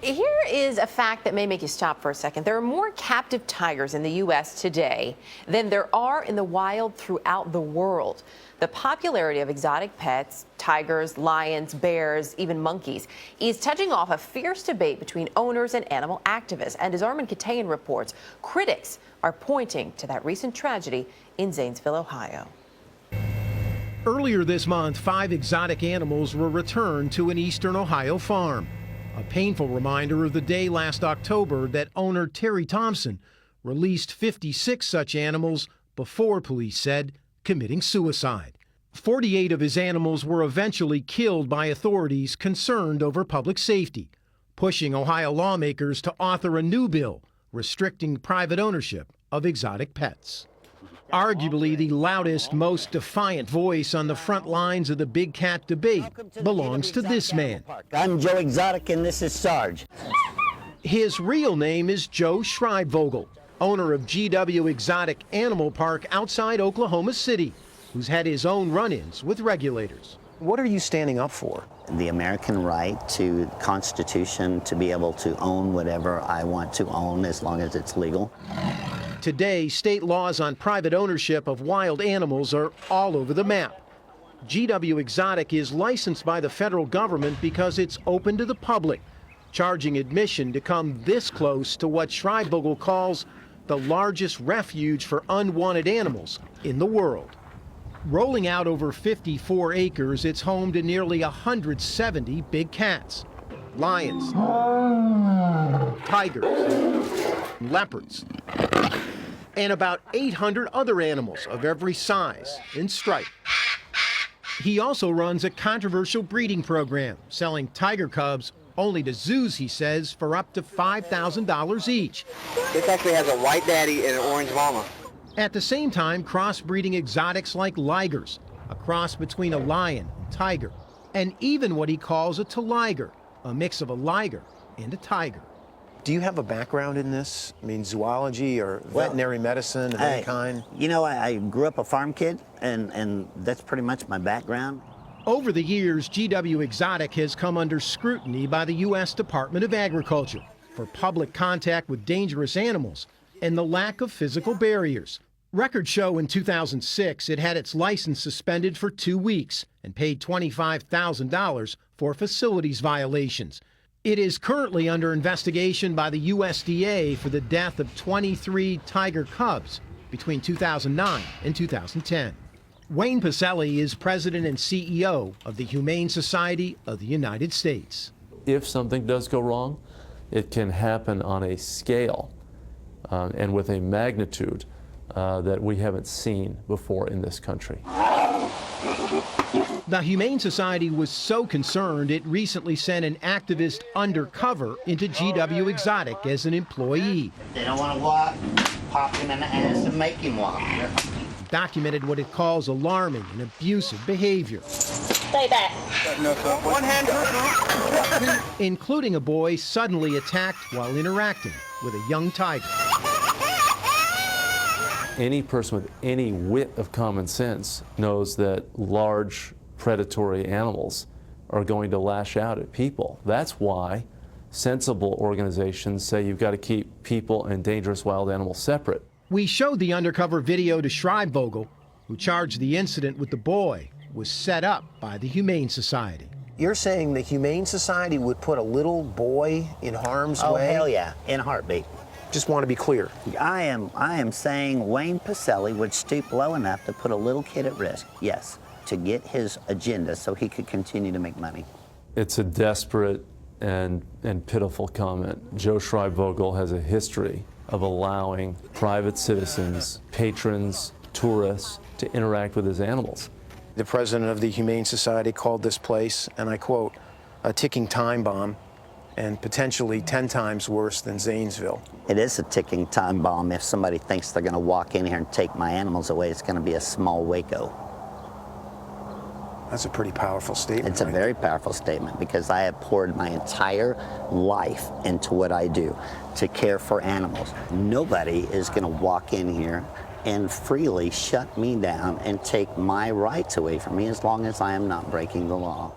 Here is a fact that may make you stop for a second. There are more captive tigers in the U.S. today than there are in the wild throughout the world. The popularity of exotic pets, tigers, lions, bears, even monkeys, is touching off a fierce debate between owners and animal activists. And as Armen Keteyian reports, critics are pointing to that recent tragedy in Zanesville, Ohio. Earlier this month, 5 exotic animals were returned to an eastern Ohio farm. A painful reminder of the day last October that owner Terry Thompson released 56 such animals before police said committing suicide. 48 of his animals were eventually killed by authorities concerned over public safety, pushing Ohio lawmakers to author a new bill restricting private ownership of exotic pets. Arguably the loudest, most defiant voice on the front lines of the big cat debate belongs to this man. I'm Joe Exotic and this is Sarge. His real name is Joe Shrive, owner of GW Exotic Animal Park outside Oklahoma City, who's had his own run-ins with regulators. What are you standing up for? The American right to the Constitution to be able to own whatever I want to own as long as it's legal. Today, state laws on private ownership of wild animals are all over the map. GW Exotic is licensed by the federal government because it's open to the public, charging admission to come this close to what Shrive calls the largest refuge for unwanted animals in the world. Rolling out over 54 acres, it's home to nearly 170 big cats, lions, tigers, leopards, and about 800 other animals of every size and stripe. He also runs a controversial breeding program, selling tiger cubs only to zoos, he says, for up to $5,000 each. This actually has a white daddy and an orange mama. At the same time, crossbreeding exotics like ligers, a cross between a lion and tiger, and even what he calls a taliger, a mix of a liger and a tiger. Do you have a background in this? I mean, zoology or veterinary medicine of any kind? You know, I grew up a farm kid, and that's pretty much my background. Over the years, GW Exotic has come under scrutiny by the U.S. Department of Agriculture for public contact with dangerous animals and the lack of physical barriers. Records show in 2006 it had its license suspended for 2 weeks and paid $25,000 for facilities violations. It is currently under investigation by the USDA for the death of 23 tiger cubs between 2009 and 2010. Wayne Pacelli is president and CEO of the Humane Society of the United States. If something does go wrong, it can happen on a scale and with a magnitude that we haven't seen before in this country. The Humane Society was so concerned it recently sent an activist undercover into GW Exotic as an employee. If they don't want to walk, pop him in the ass and make him walk. Documented what it calls alarming and abusive behavior. Stay back. One hand. Including a boy suddenly attacked while interacting with a young tiger. Any person with any whit of common sense knows that large predatory animals are going to lash out at people. That's why sensible organizations say you've got to keep people and dangerous wild animals separate. We showed the undercover video to Shrive, who charged the incident with the boy was set up by the Humane Society. You're saying the Humane Society would put a little boy in harm's way? Oh, hell yeah, in a heartbeat. Just want to be clear. I am saying Wayne Pacelli would stoop low enough to put a little kid at risk, yes, to get his agenda so he could continue to make money. It's a desperate and pitiful comment. Joe Shrive has a history of allowing private citizens, patrons, tourists to interact with his animals. The president of the Humane Society called this place, and I quote, a ticking time bomb, and potentially 10 times worse than Zanesville. It is a ticking time bomb. If somebody thinks they're going to walk in here and take my animals away, it's going to be a small Waco. That's a pretty powerful statement. It's a very powerful statement because I have poured my entire life into what I do to care for animals. Nobody is going to walk in here and freely shut me down and take my rights away from me as long as I am not breaking the law.